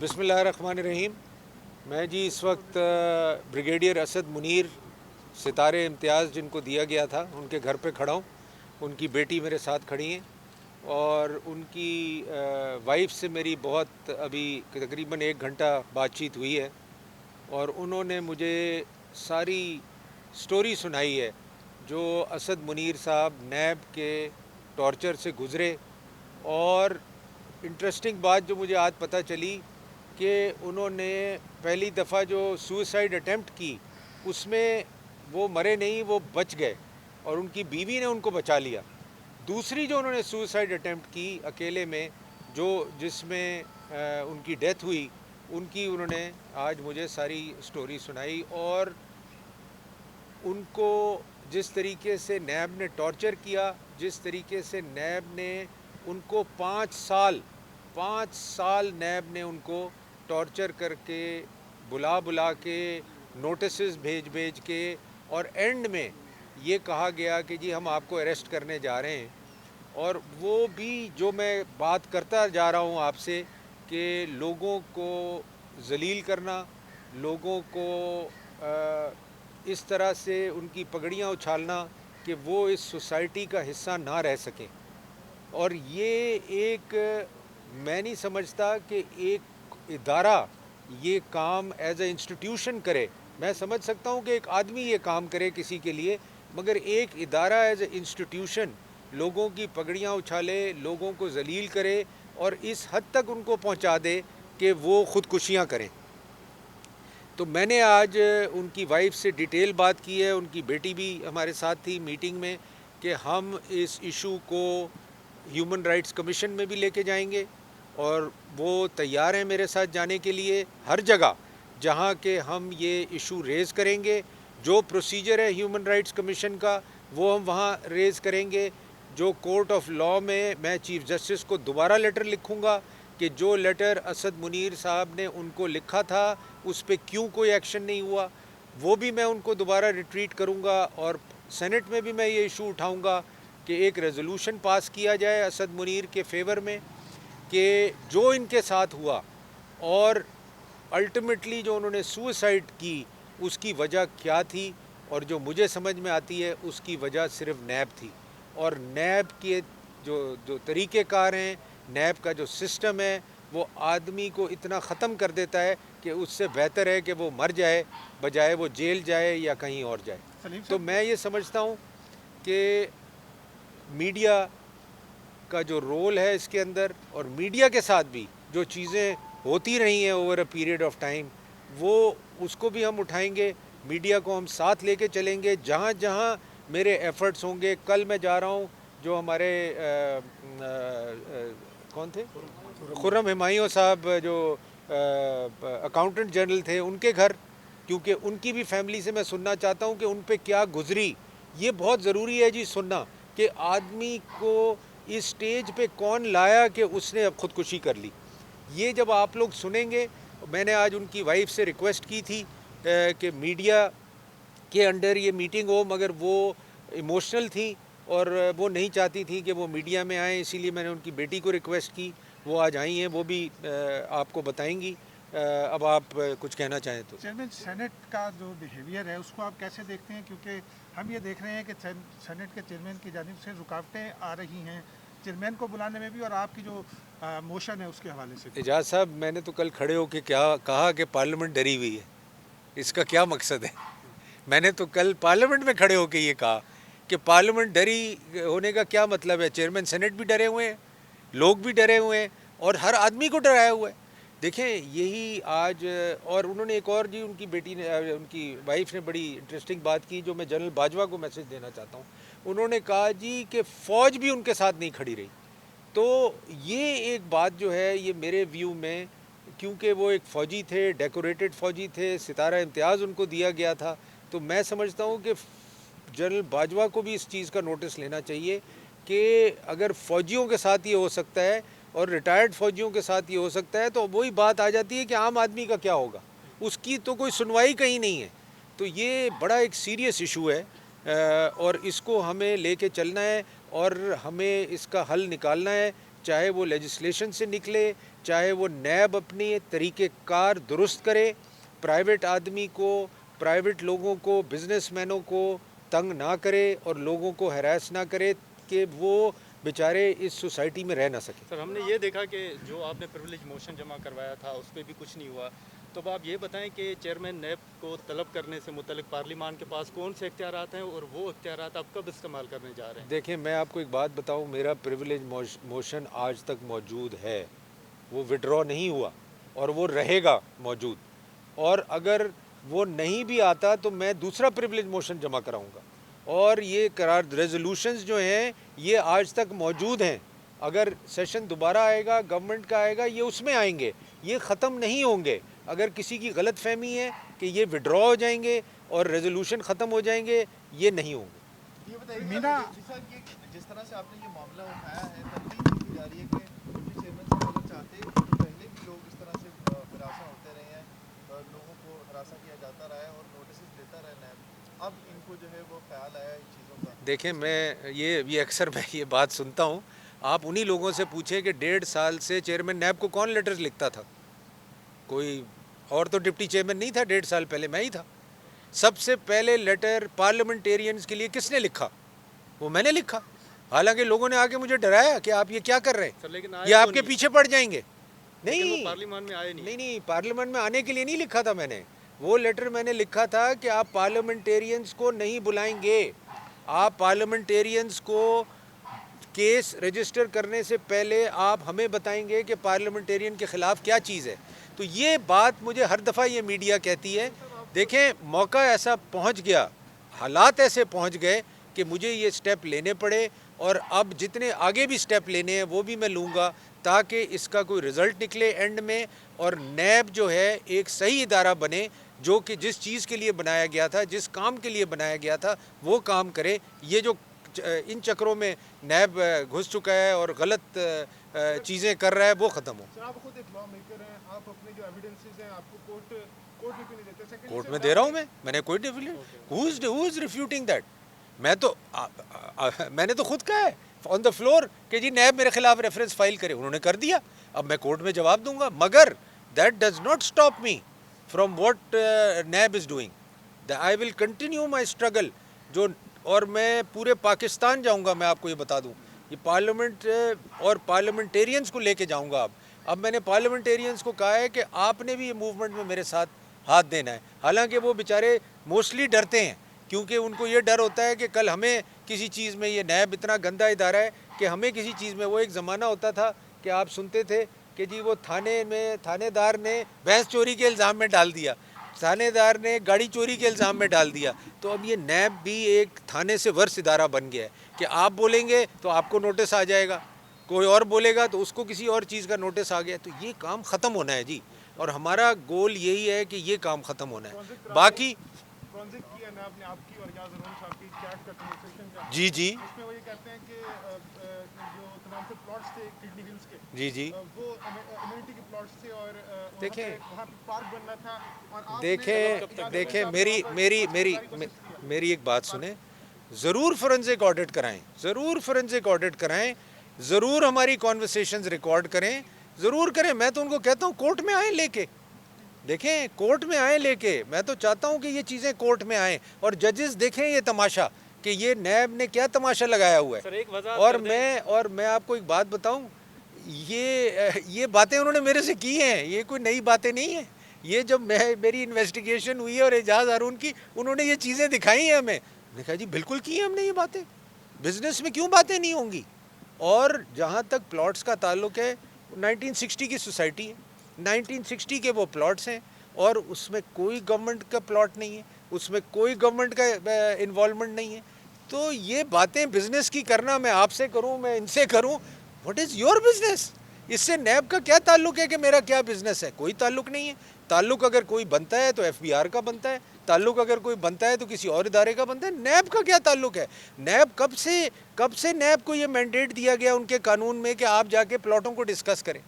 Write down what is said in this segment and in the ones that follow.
بسم اللہ الرحمن الرحیم۔ میں جی اس وقت بریگیڈیئر اسد منیر ستارے امتیاز جن کو دیا گیا تھا ان کے گھر پہ کھڑا ہوں۔ ان کی بیٹی میرے ساتھ کھڑی ہیں اور ان کی وائف سے میری بہت ابھی تقریباً 1 گھنٹہ بات چیت ہوئی ہے اور انہوں نے مجھے ساری سٹوری سنائی ہے جو اسد منیر صاحب نیب کے ٹارچر سے گزرے۔ اور انٹرسٹنگ بات جو مجھے آج پتہ چلی کہ انہوں نے پہلی دفعہ جو سوئسائڈ اٹیمپٹ کی اس میں وہ مرے نہیں، وہ بچ گئے اور ان کی بیوی نے ان کو بچا لیا۔ دوسری جو انہوں نے سوئسائڈ اٹیمپٹ کی اکیلے میں جس میں ان کی ڈیتھ ہوئی، ان کی انہوں نے آج مجھے ساری سٹوری سنائی اور ان کو جس طریقے سے نیب نے ٹارچر کیا، جس طریقے سے نیب نے ان کو 5 سال نیب نے ان کو ٹارچر کر کے بلا کے نوٹسز بھیج کے اور اینڈ میں یہ کہا گیا کہ جی ہم آپ کو اریسٹ کرنے جا رہے ہیں۔ اور وہ بھی جو میں بات کرتا جا رہا ہوں آپ سے کہ لوگوں کو ذلیل کرنا، لوگوں کو اس طرح سے ان کی پگڑیاں اچھالنا کہ وہ اس سوسائٹی کا حصہ نہ رہ سکیں۔ اور یہ ایک میں نہیں سمجھتا کہ ایک ادارہ یہ کام ایز اے انسٹیٹیوشن کرے۔ میں سمجھ سکتا ہوں کہ ایک آدمی یہ کام کرے کسی کے لیے، مگر ایک ادارہ ایز اے انسٹیٹیوشن لوگوں کی پگڑیاں اچھالے، لوگوں کو ذلیل کرے اور اس حد تک ان کو پہنچا دے کہ وہ خودکشیاں کریں۔ تو میں نے آج ان کی وائف سے ڈیٹیل بات کی ہے، ان کی بیٹی بھی ہمارے ساتھ تھی میٹنگ میں، کہ ہم اس ایشو کو ہیومن رائٹس کمیشن میں بھی لے کے جائیں گے اور وہ تیار ہیں میرے ساتھ جانے کے لیے ہر جگہ جہاں کہ ہم یہ ایشو ریز کریں گے۔ جو پروسیجر ہے ہیومن رائٹس کمیشن کا وہ ہم وہاں ریز کریں گے۔ جو کورٹ آف لاء میں چیف جسٹس کو دوبارہ لیٹر لکھوں گا کہ جو لیٹر اسد منیر صاحب نے ان کو لکھا تھا اس پہ کیوں کوئی ایکشن نہیں ہوا، وہ بھی میں ان کو دوبارہ ریٹریٹ کروں گا۔ اور سینٹ میں بھی میں یہ ایشو اٹھاؤں گا کہ ایک ریزولوشن پاس کیا جائے اسد منیر کے فیور میں کہ جو ان کے ساتھ ہوا اور الٹیمیٹلی جو انہوں نے سوئسائڈ کی اس کی وجہ کیا تھی، اور جو مجھے سمجھ میں آتی ہے اس کی وجہ صرف نیب تھی۔ اور نیب کے جو طریقہ کار ہیں، نیب کا جو سسٹم ہے، وہ آدمی کو اتنا ختم کر دیتا ہے کہ اس سے بہتر ہے کہ وہ مر جائے بجائے وہ جیل جائے یا کہیں اور جائے۔ تو میں یہ سمجھتا ہوں کہ میڈیا کا جو رول ہے اس کے اندر، اور میڈیا کے ساتھ بھی جو چیزیں ہوتی رہی ہیں over a period of time, وہ اس کو بھی ہم اٹھائیں گے۔ میڈیا کو ہم ساتھ لے کے چلیں گے جہاں جہاں میرے ایفرٹس ہوں گے۔ کل میں جا رہا ہوں جو ہمارے کون تھے، خرم ہمایوں صاحب جو اکاؤنٹنٹ جنرل تھے، ان کے گھر، کیونکہ ان کی بھی فیملی سے میں سننا چاہتا ہوں کہ ان پہ کیا گزری۔ یہ بہت ضروری ہے جی سننا کہ آدمی کو اس سٹیج پہ کون لایا کہ اس نے اب خودکشی کر لی۔ یہ جب آپ لوگ سنیں گے، میں نے آج ان کی وائف سے ریکویسٹ کی تھی کہ میڈیا کے انڈر یہ میٹنگ ہو، مگر وہ ایموشنل تھی اور وہ نہیں چاہتی تھی کہ وہ میڈیا میں آئیں، اسی لیے میں نے ان کی بیٹی کو ریکویسٹ کی، وہ آج آئی ہیں، وہ بھی آپ کو بتائیں گی۔ اب آپ کچھ کہنا چاہیں تو۔ چیئرمین، سینٹ کا جو بیہیویئر ہے اس کو آپ کیسے دیکھتے ہیں؟ کیونکہ ہم یہ دیکھ رہے ہیں کہ سینٹ کے چیئرمین کی جانب سے رکاوٹیں آ رہی ہیں چیئرمین کو بلانے میں بھی، اور آپ کی جو موشن ہے اس کے حوالے سے۔ اعجاز صاحب، میں نے تو کل کھڑے ہو کے کیا کہا کہ پارلیمنٹ ڈری ہوئی ہے، اس کا کیا مقصد ہے؟ میں نے تو کل پارلیمنٹ میں کھڑے ہو کے یہ کہا کہ پارلیمنٹ ڈری ہونے کا کیا مطلب ہے؟ چیئرمین سینٹ بھی ڈرے ہوئے ہیں، لوگ بھی ڈرے ہوئے ہیں اور ہر آدمی کو ڈرایا ہوا ہے۔ دیکھیں یہی آج، اور انہوں نے ایک اور جی ان کی بیٹی نے، ان کی وائف نے بڑی انٹرسٹنگ بات کی جو میں جنرل باجوہ کو میسج دینا چاہتا ہوں۔ انہوں نے کہا جی کہ فوج بھی ان کے ساتھ نہیں کھڑی رہی۔ تو یہ ایک بات جو ہے یہ میرے ویو میں، کیونکہ وہ ایک فوجی تھے، ڈیکوریٹڈ فوجی تھے، ستارہ امتیاز ان کو دیا گیا تھا، تو میں سمجھتا ہوں کہ جنرل باجوہ کو بھی اس چیز کا نوٹس لینا چاہیے کہ اگر فوجیوں کے ساتھ یہ ہو سکتا ہے اور ریٹائرڈ فوجیوں کے ساتھ یہ ہو سکتا ہے، تو وہی بات آ جاتی ہے کہ عام آدمی کا کیا ہوگا، اس کی تو کوئی سنوائی کہیں نہیں ہے۔ تو یہ بڑا ایک سیریس ایشو ہے اور اس کو ہمیں لے کے چلنا ہے اور ہمیں اس کا حل نکالنا ہے، چاہے وہ لیجسلیشن سے نکلے، चाहे वो नैब अपनी तरीक़े कार दुरुस्त करे, प्राइवेट आदमी को, प्राइवेट लोगों को, बिजनेसमैनों को तंग ना करे और लोगों को हैरास ना करे कि वो बेचारे इस सोसाइटी में रह ना सके। सर, हमने ये देखा कि जो आपने प्रिविलेज मोशन जमा करवाया था उस पर भी कुछ नहीं हुआ, तो अब आप ये बताएं कि चेयरमैन नैब को तलब करने से मुतल्लिक पार्लिमान के पास कौन से इख्तियारात हैं और वो इख्तियारात आप कब इस्तेमाल करने जा रहे हैं? देखिए, मैं आपको एक बात बताऊं, मेरा प्रिविलेज मोशन आज तक मौजूद है, वो विड्रॉ नहीं हुआ और वो रहेगा मौजूद, और अगर वो नहीं भी आता तो मैं दूसरा प्रिविलेज मोशन जमा कराऊंगा। और ये करार रेजोल्यूशंस जो हैं ये आज तक मौजूद हैं, अगर सेशन दोबारा आएगा, गवर्नमेंट का आएगा, ये उसमें आएंगे, ये ख़त्म नहीं होंगे। अगर किसी की गलत फहमी है कि ये विड्रॉ हो जाएंगे और रेजोल्यूशन ख़त्म हो जाएंगे, ये नहीं होंगे। ये बताइए मीना, जिस तरह से आपने ये मामला उठाया है, तनकीद की जा रही है कि डिप्टी चेयरमैन साहब अगर चाहते तो पहले भी लोग इस तरह से हरासा होते रहे हैं, लोगों को हरासा किया जाता रहा है और नोटिस देता रहा नैब, अब इनको जो है वो ख्याल आया इन चीज़ों का। देखें, मैं ये अक्सर मैं ये बात सुनता हूँ, आप उन्हीं लोगों से पूछें कि 1.5 साल से चेयरमैन नैब को कौन लेटर्स लिखता था? कोई और तो डिप्टी चेयरमैन नहीं था, 1.5 साल पहले मैं ही था। सबसे पहले लेटर पार्लियामेंटेरियंस के लिए किसने लिखा? वो मैंने लिखा। हालांकि लोगों ने आके मुझे डराया कि आप ये क्या कर रहे सर, लेकिन हैं, ये आपके पीछे पड़ जाएंगे। लेकिन वो नहीं, पार्लियामान में आए नहीं। नहीं, पार्लियामेंट में आने के लिए नहीं लिखा था मैंने। वो लेटर मैंने लिखा था कि आप पार्लियामेंटेरियंस को नहीं बुलाएंगे, आप पार्लियामेंटेरियंस को केस रजिस्टर करने से पहले आप हमें बताएंगे कि पार्लियामेंटेरियन के ख़िलाफ़ क्या चीज़ है। तो ये बात मुझे हर दफ़ा ये मीडिया कहती है। देखें, मौका ऐसा पहुंच गया, हालात ऐसे पहुंच गए कि मुझे ये स्टेप लेने पड़े, और अब जितने आगे भी स्टेप लेने हैं वो भी मैं लूँगा ताकि इसका कोई रिज़ल्ट निकले एंड में, और नैब जो है एक सही इदारा बने जो कि जिस चीज़ के लिए बनाया गया था, जिस काम के लिए बनाया गया था वो काम करे। ये जो इन चक्रों में नैब घुस चुका है और गलत चीज़ें कर रहा है वो ख़त्म हो। सर, आप खुद एक लॉ मेकर हैं, आप अपने जो एविडेंसेस हैं आपको कोर्ट में क्यों नहीं देते? सेकंडली कोर्ट में दे रहा हूँ मैंने कोई डिफिकल्ट, हु इज रिफ्यूटिंग दैट? मैं तो मैंने तो खुद कहा है ऑन द फ्लोर कि जी नैब मेरे खिलाफ रेफरेंस फाइल करे, उन्होंने कर दिया, अब मैं कोर्ट में जवाब दूंगा। मगर that does not stop me from what NAB is doing. I will continue my struggle जो, और मैं पूरे पाकिस्तान जाऊंगा। मैं आपको ये बता दूं, ये पार्लियामेंट और पार्लियामेंटेरियंस को लेके जाऊंगा। अब मैंने पार्लियामेंटेरियंस को कहा है कि आपने भी ये मूवमेंट में मेरे साथ हाथ देना है। हालांकि वो बेचारे मोस्टली डरते हैं, क्योंकि उनको ये डर होता है कि कल हमें किसी चीज़ में, ये नैब इतना गंदा इदारा है कि हमें किसी चीज़ में, वो एक ज़माना होता था कि आप सुनते थे कि जी वो थानेदार ने भैंस चोरी के इल्ज़ाम में डाल दिया, थानेदार ने गाड़ी चोरी के इल्ज़ाम में डाल दिया। तो अब ये नैब भी एक थाने से वर्ष इदारा बन गया है कि आप बोलेंगे तो आपको नोटिस आ जाएगा, कोई और बोलेगा तो उसको किसी और चीज़ का नोटिस आ गया। तो ये काम ख़त्म होना है जी, और हमारा गोल यही है कि ये काम ख़त्म होना है। बाकी प्रोजेक्ट किया ना आपने, आपकी और याद जरूर साहब की चैट का कन्वर्सेशन का, जी इसमें वो ये कहते हैं कि जो तमाम से प्लॉट्स थे किडनी हिल्स के, जी वो इम्यूनिटी के प्लॉट्स थे और देखें, वहाँ पे पार्क बनना था, और देखें मेरी एक बात सुने, ज़रूर फोरेंसिक ऑडिट कराएं, ज़रूर फोरेंसिक ऑडिट कराएं, ज़रूर हमारी कॉन्वर्सेशंस रिकॉर्ड करें, ज़रूर करें। मैं तो उनको कहता हूँ कोर्ट में आए लेके, देखें कोर्ट में आए लेके। मैं तो चाहता हूँ कि ये चीज़ें कोर्ट में आएँ और जजेस देखें ये तमाशा कि ये नैब ने क्या तमाशा लगाया हुआ है। और मैं आपको एक बात बताऊँ, ये बातें उन्होंने मेरे से की हैं, ये कोई नई बातें नहीं हैं। ये जब मेरी इन्वेस्टिगेशन हुई है और एजाज हारून की, उन्होंने ये चीज़ें दिखाई हैं हमें, देखा जी बिल्कुल की है हमने ये बातें, बिजनेस में क्यों बातें नहीं होंगी। और जहाँ तक प्लॉट्स का ताल्लुक है, 1960 की सोसाइटी है, 1960 के वो प्लॉट्स हैं, और उसमें कोई गवर्नमेंट का प्लॉट नहीं है, उसमें कोई गवर्नमेंट का इन्वॉल्वमेंट नहीं है। तो ये बातें बिजनेस की करना, मैं आपसे करूं, मैं इनसे करूं, व्हाट इज़ योर बिजनेस? इससे नैब का क्या ताल्लुक है कि मेरा क्या बिजनेस है? कोई ताल्लुक नहीं है। ताल्लुक अगर कोई बनता है तो एफबीआर का बनता है, ताल्लुक अगर कोई बनता है तो किसी और इदारे का बनता है। नैब का क्या ताल्लुक है? नैब कब से नैब को ये मैंडेट दिया गया उनके कानून में कि आप जाके प्लॉटों को डिस्कस करें?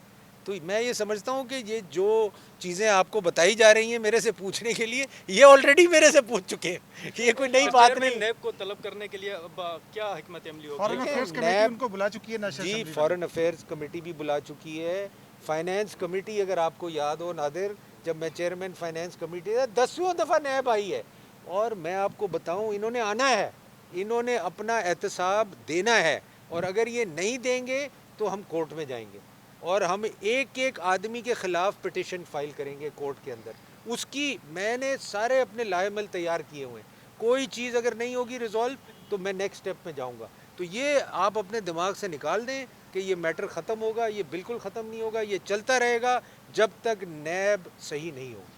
तो मैं ये समझता हूँ कि ये जो चीज़ें आपको बताई जा रही हैं मेरे से पूछने के लिए, ये ऑलरेडी मेरे से पूछ चुके हैं, ये कोई नई बात नहीं। नैब को तलब करने के लिए अब क्या हिकमत अमली होगी? फॉरेन अफेयर्स कमेटी उनको बुला चुकी है, जी फॉरेन अफेयर्स कमेटी भी बुला चुकी है, फाइनेंस कमेटी, अगर आपको याद हो नादिर, जब मैं चेयरमैन फाइनेंस कमेटी था, 10वीं दफ़ा नैब आई है, और मैं आपको बताऊं इन्होंने आना है, इन्होंने अपना एहतसाब देना है, और अगर ये नहीं देंगे तो हम कोर्ट में जाएंगे और हम एक एक आदमी के ख़िलाफ़ पिटिशन फाइल करेंगे कोर्ट के अंदर। उसकी मैंने सारे अपने लाएमल तैयार किए हुए हैं, कोई चीज़ अगर नहीं होगी रिजॉल्व तो मैं नेक्स्ट स्टेप में जाऊंगा। तो ये आप अपने दिमाग से निकाल दें कि ये मैटर ख़त्म होगा, ये बिल्कुल ख़त्म नहीं होगा, ये चलता रहेगा जब तक नैब सही नहीं होगी।